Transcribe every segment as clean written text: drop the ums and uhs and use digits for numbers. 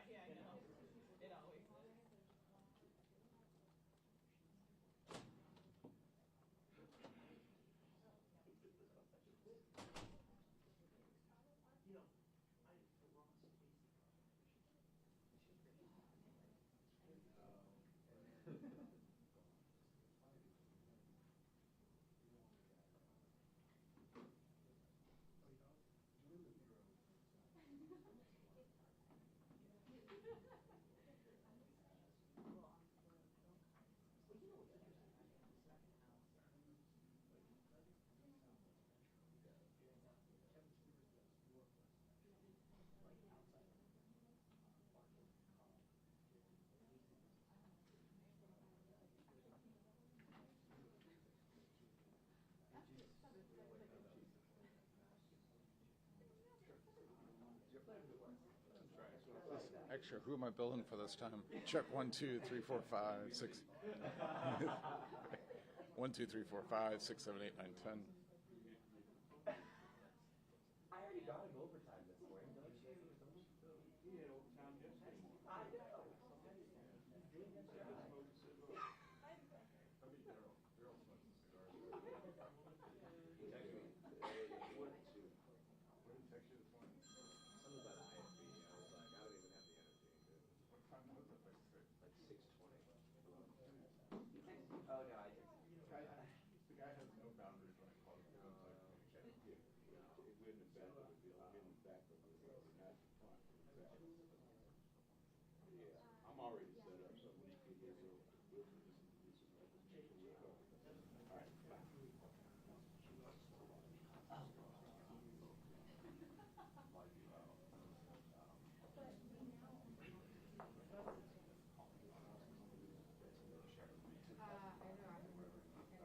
Yeah, I know. It always is. Extra. Who am I billing for this time? Check 1, 2, 3, 4, 5, 6. 1, 2, 3, 4, 5, 6, 7, 8, 9, 10. I already got him overtime this morning, don't you? He had overtime yesterday. I know. I mean, Daryl smokes cigars. He texted me today. He wanted to. What did he text you this morning? Something about IFB. I was like, I don't even have the energy. What time was it? Like 6:20. He texted me. Oh no, I texted you. The guy has no boundaries when it calls him. If we're in the back of the building, we're in the back of the building, not the front. Yeah, I'm already set up, so when you get here, we'll do some all right, bye.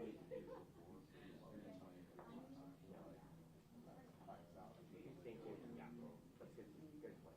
Thank you. Yeah, that's good. Good point.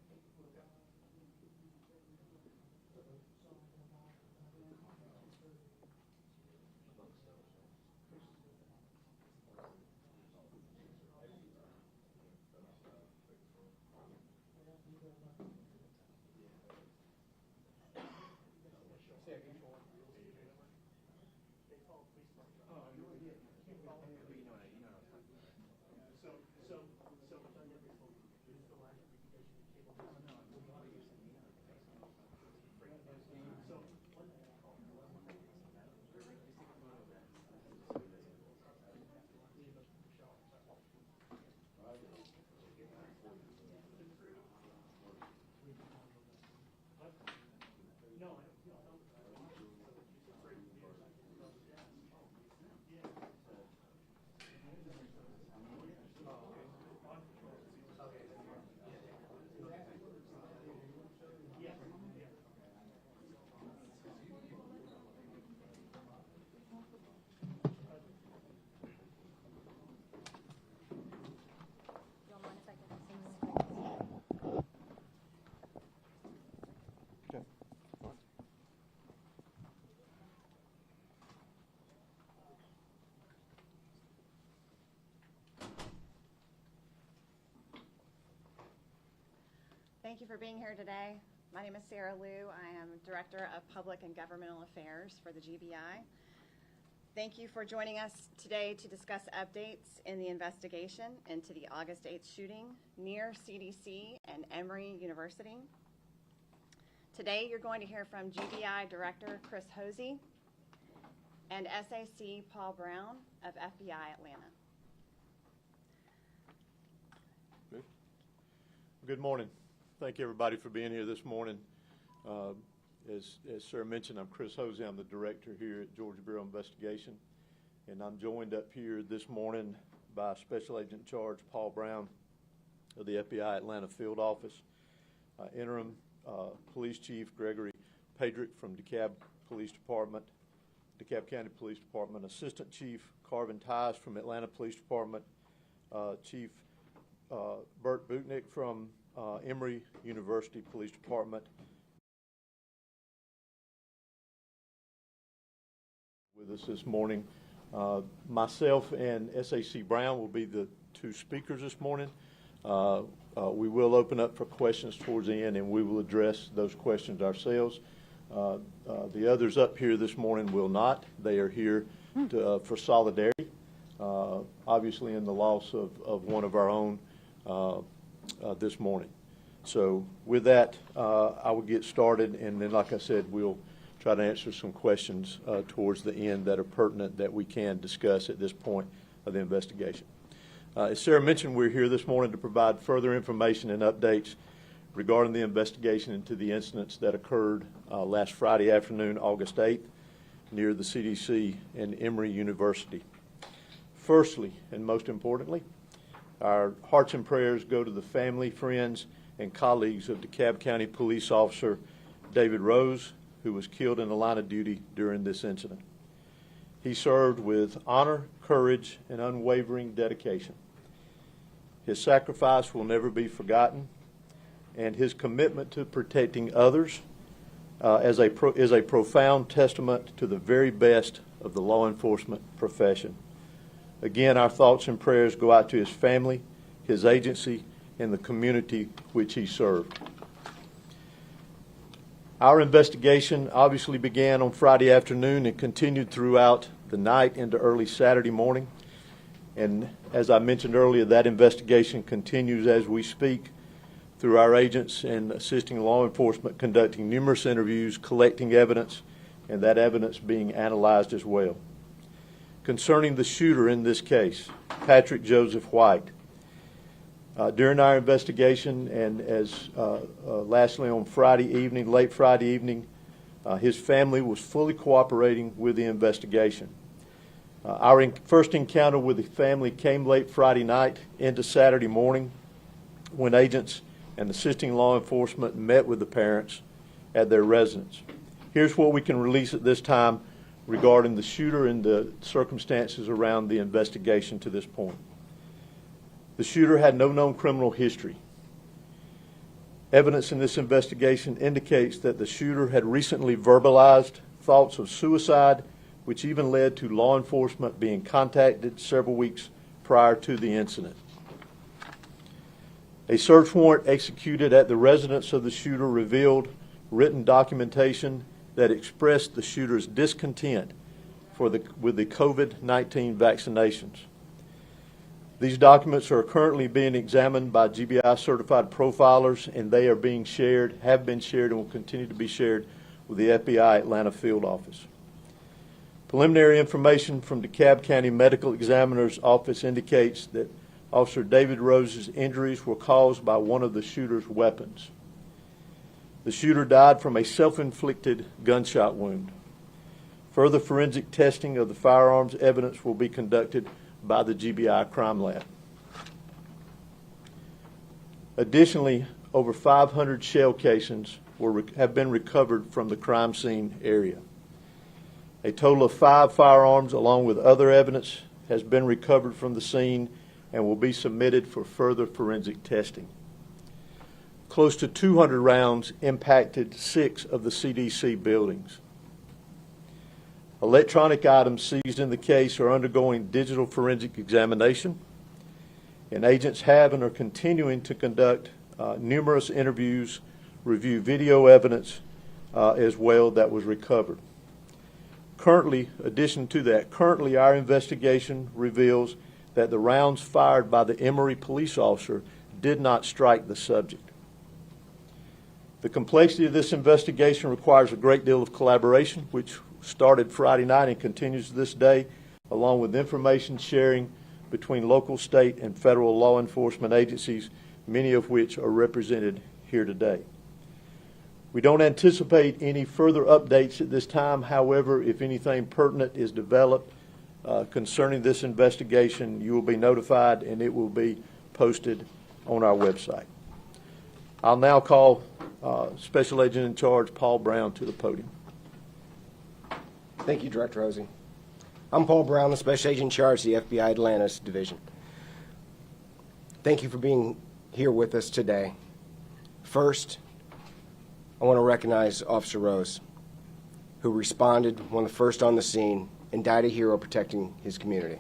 Thank you for being here today. My name is Sarah Liu. I am Director of Public and Governmental Affairs for the GBI. Thank you for joining us today to discuss updates in the investigation into the August 8th shooting near CDC and Emory University. Today you're going to hear from GBI Director Chris Hosey and SAC Paul Brown of FBI Atlanta. Good morning. Thank you, everybody, for being here this morning. As Sarah mentioned, I'm Chris Hosey. I'm the director here at Georgia Bureau of Investigation, and I'm joined up here this morning by Special Agent in Charge Paul Brown of the FBI Atlanta Field Office, Interim Police Chief Gregory Pedrick from DeKalb County Police Department, Assistant Chief Carvin Tice from Atlanta Police Department, Chief Bert Buchnick from Emory University Police Department. With us this morning. Myself and SAC Brown will be the two speakers this morning. We will open up for questions towards the end, and we will address those questions ourselves. The others up here this morning will not. They are here for solidarity, obviously in the loss of one of our own this morning. So with that, I will get started, and then, like I said, we'll try to answer some questions towards the end that are pertinent that we can discuss at this point of the investigation. As Sarah mentioned, we're here this morning to provide further information and updates regarding the investigation into the incidents that occurred last Friday afternoon, August 8th, near the CDC and Emory University. Firstly, and most importantly, our hearts and prayers go to the family, friends, and colleagues of DeKalb County Police Officer David Rose, who was killed in the line of duty during this incident. He served with honor, courage, and unwavering dedication. His sacrifice will never be forgotten, and his commitment to protecting others is a profound testament to the very best of the law enforcement profession. Again, our thoughts and prayers go out to his family, his agency, and the community which he served. Our investigation obviously began on Friday afternoon and continued throughout the night into early Saturday morning. And as I mentioned earlier, that investigation continues as we speak through our agents and assisting law enforcement conducting numerous interviews, collecting evidence, and that evidence being analyzed as well. Concerning the shooter in this case, Patrick Joseph White, during our investigation, and as lastly on Friday evening, late Friday evening, his family was fully cooperating with the investigation. Our first encounter with the family came late Friday night into Saturday morning when agents and assisting law enforcement met with the parents at their residence. Here's what we can release at this time regarding the shooter and the circumstances around the investigation to this point. The shooter had no known criminal history. Evidence in this investigation indicates that the shooter had recently verbalized thoughts of suicide, which even led to law enforcement being contacted several weeks prior to the incident. A search warrant executed at the residence of the shooter revealed written documentation that expressed the shooter's discontent with the COVID-19 vaccinations. These documents are currently being examined by GBI certified profilers, and they are being shared, have been shared, and will continue to be shared with the FBI Atlanta Field Office. Preliminary information from DeKalb County Medical Examiner's Office indicates that Officer David Rose's injuries were caused by one of the shooter's weapons. The shooter died from a self-inflicted gunshot wound. Further forensic testing of the firearms evidence will be conducted by the GBI Crime Lab. Additionally, over 500 shell casings have been recovered from the crime scene area. A total of 5 firearms, along with other evidence, has been recovered from the scene and will be submitted for further forensic testing. Close to 200 rounds impacted 6 of the CDC buildings. Electronic items seized in the case are undergoing digital forensic examination, and agents have and are continuing to conduct numerous interviews, review video evidence as well that was recovered. Currently, addition to that, currently our investigation reveals that the rounds fired by the Emory police officer did not strike the subject. The complexity of this investigation requires a great deal of collaboration, which started Friday night and continues to this day, along with information sharing between local, state, and federal law enforcement agencies, many of which are represented here today. We don't anticipate any further updates at this time. However, if anything pertinent is developed concerning this investigation, you will be notified and it will be posted on our website. I'll now call Special Agent in Charge Paul Brown to the podium. Thank you, Director Hosey. I'm Paul Brown, the Special Agent in Charge of the FBI Atlantis Division. Thank you for being here with us today. First, I want to recognize Officer Rose, who responded, one of the first on the scene, and died a hero protecting his community.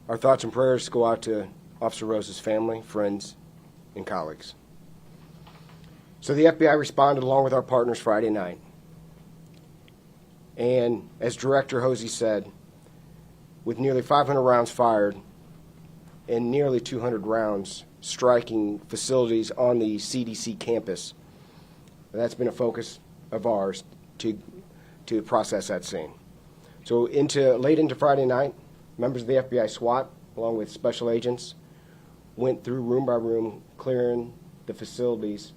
Our thoughts and prayers go out to Officer Rose's family, friends, and colleagues. So the FBI responded along with our partners Friday night. And as Director Hosey said, with nearly 500 rounds fired and nearly 200 rounds striking facilities on the CDC campus, that's been a focus of ours to process that scene. So late into Friday night, members of the FBI SWAT, along with special agents, went through room by room, clearing the facilities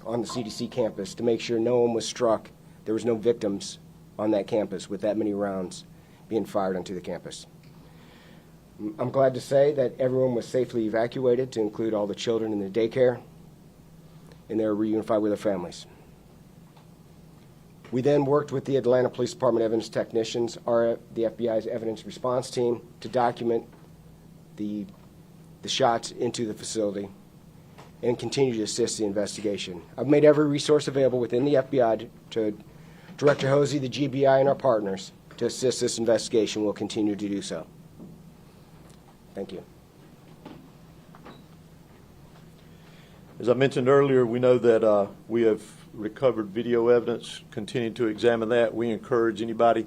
on the CDC campus to make sure no one was struck, there was no victims on that campus with that many rounds being fired onto the campus. I'm glad to say that everyone was safely evacuated, to include all the children in the daycare, and they were reunified with their families. We then worked with the Atlanta Police Department evidence technicians, the FBI's evidence response team, to document the shots into the facility and continue to assist the investigation. I've made every resource available within the FBI to Director Hosey, the GBI, and our partners to assist this investigation. We'll continue to do so. Thank you. As I mentioned earlier, we know that we have recovered video evidence, continue to examine that. We encourage anybody.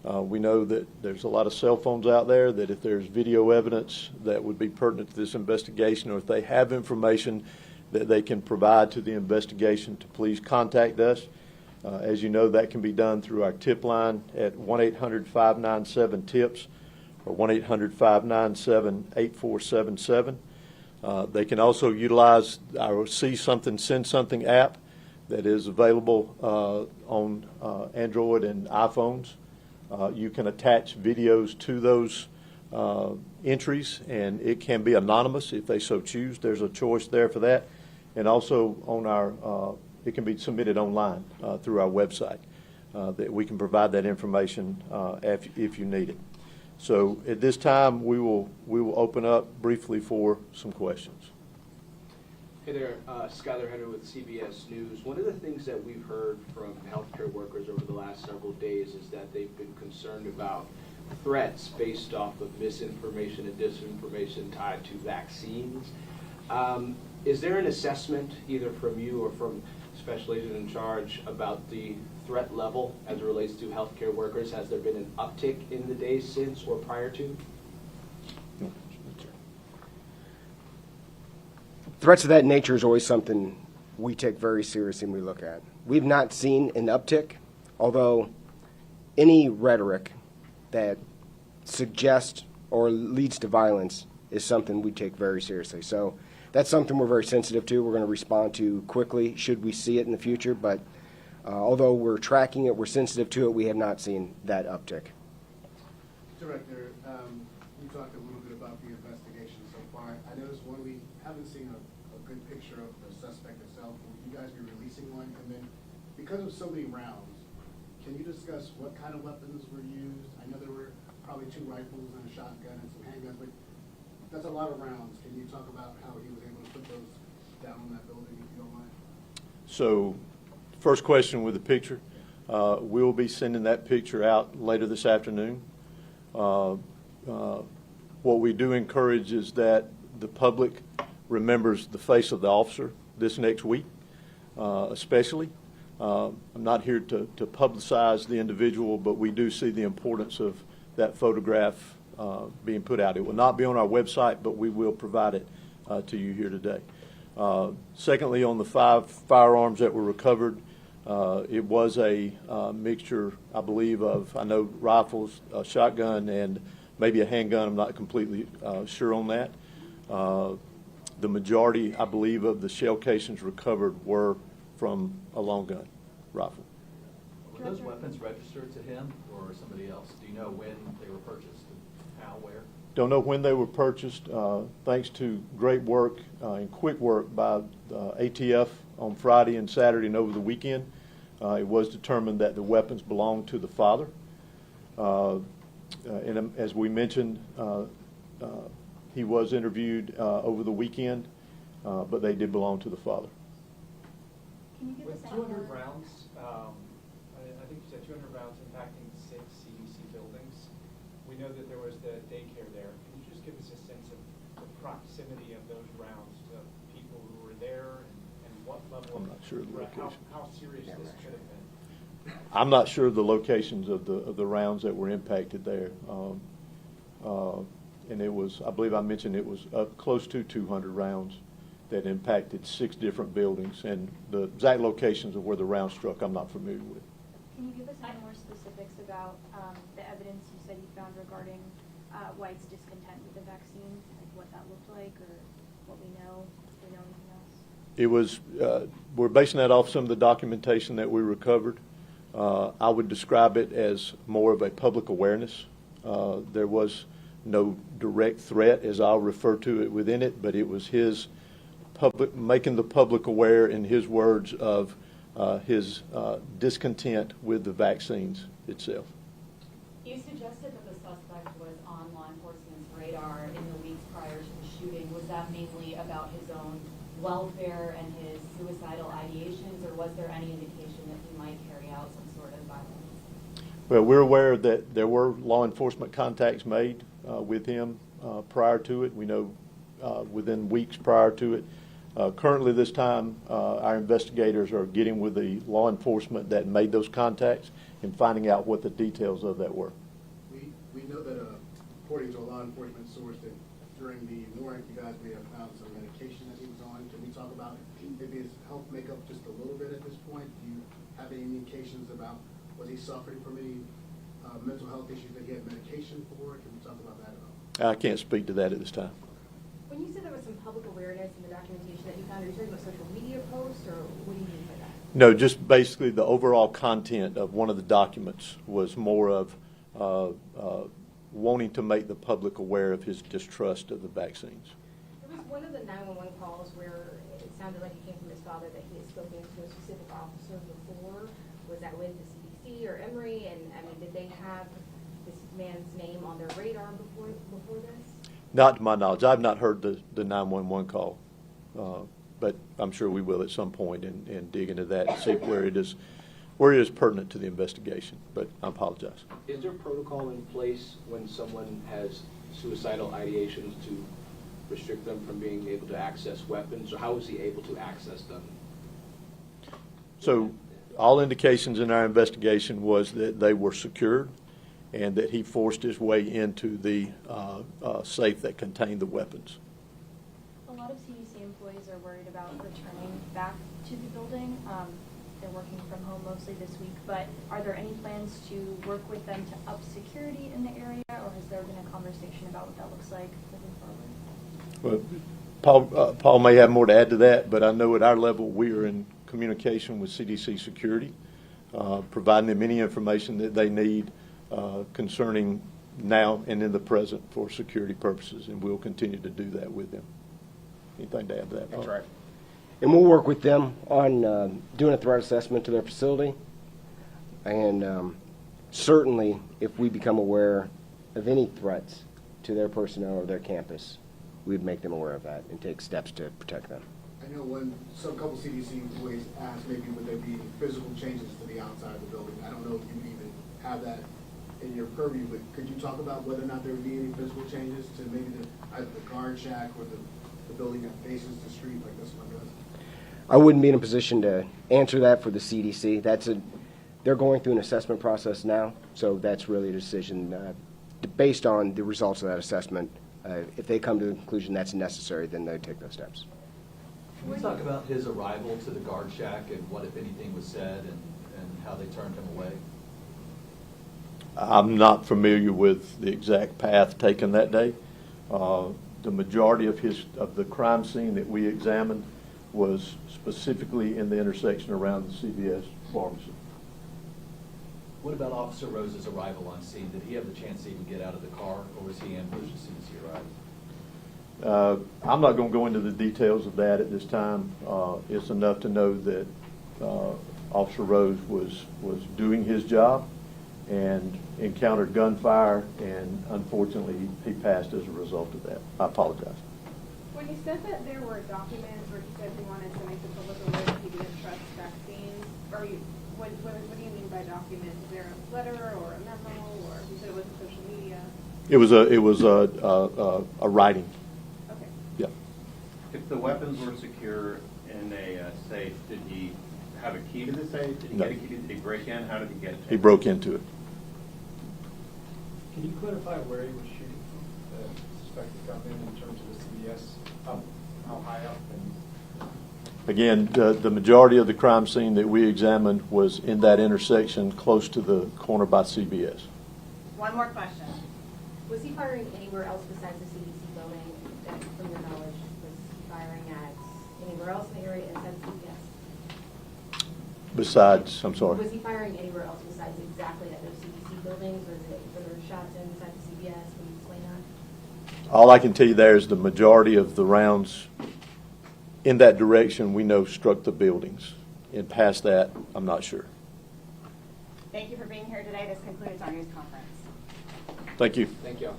We know that there's a lot of cell phones out there, that if there's video evidence that would be pertinent to this investigation, or if they have information that they can provide to the investigation, to please contact us. As you know, that can be done through our tip line at 1-800-597-TIPS or 1-800-597-8477. They can also utilize our See Something, Send Something app that is available on Android and iPhones. You can attach videos to those entries, and it can be anonymous if they so choose. There's a choice there for that. And also on our, it can be submitted online through our website, that we can provide that information if you need it. So at this time, we will open up briefly for some questions. Hey there, Skylar Henry with CBS News. One of the things that we've heard from healthcare workers over the last several days is that they've been concerned about threats based off of misinformation and disinformation tied to vaccines. Is there an assessment, either from you or from Special Agent in Charge, about the threat level as it relates to healthcare workers? Has there been an uptick in the days since or prior to? Threats of that nature is always something we take very seriously and we look at. We've not seen an uptick, although any rhetoric that suggests or leads to violence is something we take very seriously. So that's something we're very sensitive to. We're going to respond to quickly should we see it in the future, but although we're tracking it, we're sensitive to it, we have not seen that uptick. Director, you talked a little bit about the investigation so far. I noticed one, we haven't seen a good picture of the suspect itself. Will you guys be releasing one? And then, because of so many rounds, can you discuss what kind of weapons were used? I know there were probably 2 rifles and a shotgun and some handguns, but that's a lot of rounds. Can you talk about how he was able to put those down on that building, if you don't mind? So, first question with the picture. We'll be sending that picture out later this afternoon. What we do encourage is that the public remembers the face of the officer this next week, especially. I'm not here to publicize the individual, but we do see the importance of that photograph being put out. It will not be on our website, but we will provide it to you here today. Secondly, on the 5 firearms that were recovered, it was a mixture, I believe, of, I know, rifles, a shotgun, and maybe a handgun. I'm not completely sure on that. The majority, I believe, of the shell casings recovered were from a long gun rifle. Were those weapons registered to him or somebody else? Do you know when they were purchased, how, where? Don't know when they were purchased. Thanks to great work and quick work by ATF on Friday and Saturday and over the weekend, it was determined that the weapons belonged to the father. And as we mentioned, he was interviewed over the weekend, but they did belong to the father. Can you give With us 200 rounds, I think you said 200 rounds impacting 6 CDC buildings. We know that there was the daycare there. Can you just give us a sense of the proximity of those rounds to people who were there and what level I'm not sure of the location. how serious this could have been? I'm not sure of the locations of the rounds that were impacted there. And it was, I believe I mentioned, it was up close to 200 rounds that impacted 6 different buildings. And the exact locations of where the round struck, I'm not familiar with. Can you give us any more specifics about the evidence you said you found regarding White's discontent with the vaccine, like what that looked like or what we know, if we know anything else? It was, we're basing that off some of the documentation that we recovered. I would describe it as more of a public awareness. There was no direct threat, as I'll refer to it within it, but it was his making the public aware, in his words, of his discontent with the vaccines itself. You suggested that the suspect was on law enforcement's radar in the weeks prior to the shooting. Was that mainly about his own welfare and his suicidal ideations, or was there any indication that he might carry out some sort of violence? Well, we're aware that there were law enforcement contacts made with him prior to it. We know within weeks prior to it. Currently this time, our investigators are getting with the law enforcement that made those contacts and finding out what the details of that were. We know that according to a law enforcement source that during the NORAC you guys may have found some medication that he was on. Can we talk about maybe his health makeup just a little bit at this point? Do you have any indications about was he suffering from any mental health issues that he had medication for? Can we talk about that at all? I can't speak to that at this time. When you said there was some public awareness in the documentation that you found, are you talking about social media posts, or what do you mean by that? No, just basically the overall content of one of the documents was more of wanting to make the public aware of his distrust of the vaccines. There was one of the 911 calls where it sounded like it came from his father that he had spoken to a specific officer before. Was that with the CDC or Emory? And I mean, did they have this man's name on their radar before this? Not to my knowledge. I've not heard the 911 call, but I'm sure we will at some point and dig into that and see where it is pertinent to the investigation. But I apologize. Is there protocol in place when someone has suicidal ideations to restrict them from being able to access weapons, or how is he able to access them? So all indications in our investigation was that they were secured and that he forced his way into the safe that contained the weapons. A lot of CDC employees are worried about returning back to the building. They're working from home mostly this week, but are there any plans to work with them to up security in the area, or has there been a conversation about what that looks like moving forward? Well, Paul may have more to add to that, but I know at our level we are in communication with CDC security, providing them any information that they need concerning now and in the present for security purposes, and we'll continue to do that with them. Anything to add to that, Paul? That's right. And we'll work with them on doing a threat assessment to their facility. And certainly, if we become aware of any threats to their personnel or their campus, we'd make them aware of that and take steps to protect them. I know some couple CDC employees asked maybe would there be physical changes to the outside of the building. I don't know if you even have that in your purview, but could you talk about whether or not there would be any physical changes to maybe either the guard shack or the the building that faces the street like this one does? I wouldn't be in a position to answer that for the CDC. They're going through an assessment process now, so that's really a decision based on the results of that assessment. If they come to the conclusion that's necessary, then they take those steps. Can we talk about his arrival to the guard shack and what, if anything, was said and how they turned him away? I'm not familiar with the exact path taken that day. The majority of the crime scene that we examined was specifically in the intersection around the CVS pharmacy. What about Officer Rose's arrival on scene? Did he have the chance to even get out of the car, or was he ambushed as soon as he arrived? I'm not going to go into the details of that at this time. It's enough to know that Officer Rose was doing his job and encountered gunfire, and unfortunately he passed as a result of that. I apologize. When you said that there were documents where he said he wanted to make the public aware that he didn't trust vaccines, what do you mean by documents? Is there a letter or a memo, or you said it wasn't social media? It was a writing. Okay. Yeah. If the weapons were secure in a safe, did he have a key to the safe? Did he get a key? Did he break in? How did he get it? He broke into it. Can you clarify where he was shooting from, the suspected gunman, in terms of the CVS? How high up? Again, the majority of the crime scene that we examined was in that intersection close to the corner by CBS. One more question. Was he firing anywhere else besides the CDC building that, from your knowledge, was he firing at anywhere else in the area inside CVS? Besides, I'm sorry. Was he firing anywhere else besides exactly at those CDC buildings? Was there shots inside the CVS? Can you explain that? All I can tell you there is the majority of the rounds in that direction we know struck the buildings. And past that, I'm not sure. Thank you for being here today. This concludes our news conference. Thank you. Thank you.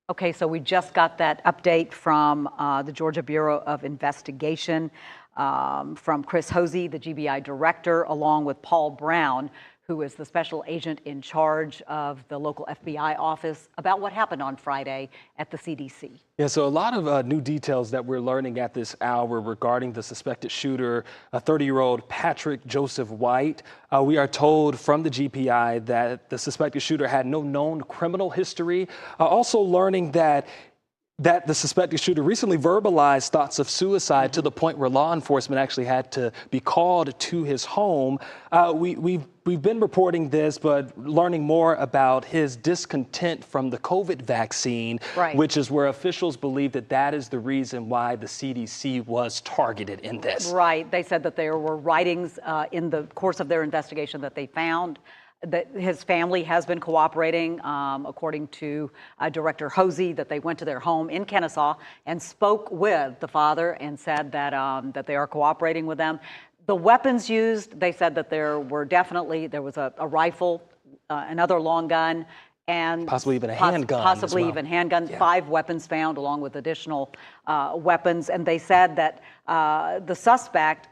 Okay, so we just got that update from the Georgia Bureau of Investigation, from Chris Hosey, the GBI director, along with Paul Brown, who is the special agent in charge of the local FBI office, about what happened on Friday at the CDC. Yeah, so a lot of new details that we're learning at this hour regarding the suspected shooter, a 30-year-old Patrick Joseph White. We are told from the GPI that the suspected shooter had no known criminal history. Also learning that the suspected shooter recently verbalized thoughts of suicide to the point where law enforcement actually had to be called to his home. We've been reporting this, but learning more about his discontent from the COVID vaccine, which is where officials believe that is the reason why the CDC was targeted in this. Right. They said that there were writings in the course of their investigation that they found that his family has been cooperating, according to Director Hosey, that they went to their home in Kennesaw and spoke with the father and said that they are cooperating with them. The weapons used, they said that there was a rifle, another long gun, and possibly even a handgun. Possibly even handgun. Yeah. 5 weapons found, along with additional weapons. And they said that the suspect,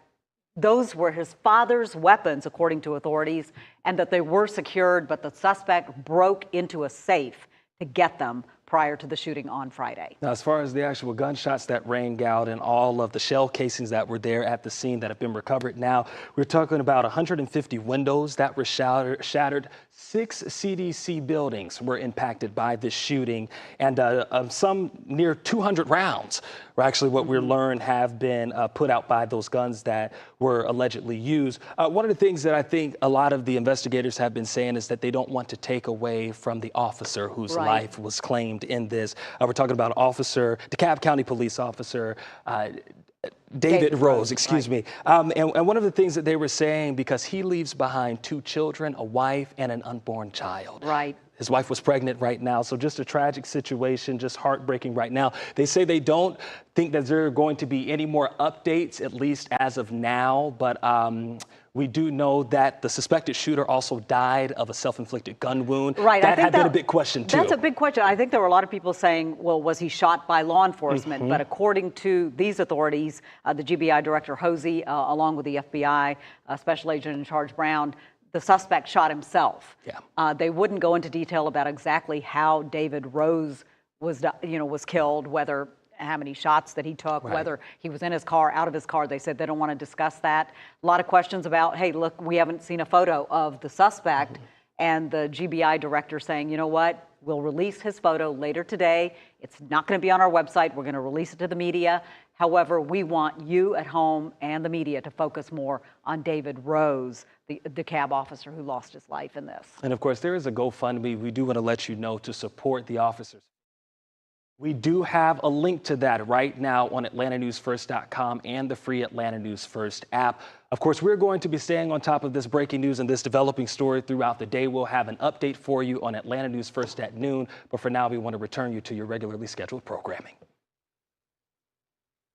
those were his father's weapons, according to authorities, and that they were secured, but the suspect broke into a safe to get them prior to the shooting on Friday. Now, as far as the actual gunshots that rang out and all of the shell casings that were there at the scene that have been recovered now, we're talking about 150 windows that were shattered. 6 CDC buildings were impacted by this shooting, and some near 200 rounds were actually what we learned have been put out by those guns that were allegedly used. One of the things that I think a lot of the investigators have been saying is that they don't want to take away from the officer whose life was claimed in this. We're talking about Officer, DeKalb County Police Officer, David Rose, excuse me. And one of the things that they were saying, because he leaves behind 2 children, a wife, and an unborn child. Right. His wife was pregnant right now, so just a tragic situation, just heartbreaking right now. They say they don't think that there are going to be any more updates, at least as of now, but we do know that the suspected shooter also died of a self-inflicted gun wound. Right. That had been a big question, too. That's a big question. I think there were a lot of people saying, well, was he shot by law enforcement? But according to these authorities, the GBI Director Hosey, along with the FBI Special Agent in Charge Brown, the suspect shot himself. Yeah. They wouldn't go into detail about exactly how David Rose was killed, whether how many shots that he took, Right. whether he was in his car, out of his car. They said they don't want to discuss that. A lot of questions about, hey, look, we haven't seen a photo of the suspect. And the GBI director saying, you know what, we'll release his photo later today. It's not going to be on our website. We're going to release it to the media. However, we want you at home and the media to focus more on David Rose, the DeKalb officer who lost his life in this. And of course, there is a GoFundMe. We do want to let you know to support the officers. We do have a link to that right now on AtlantaNewsFirst.com and the free Atlanta News First app. Of course, we're going to be staying on top of this breaking news and this developing story throughout the day. We'll have an update for you on Atlanta News First at noon. But for now, we want to return you to your regularly scheduled programming.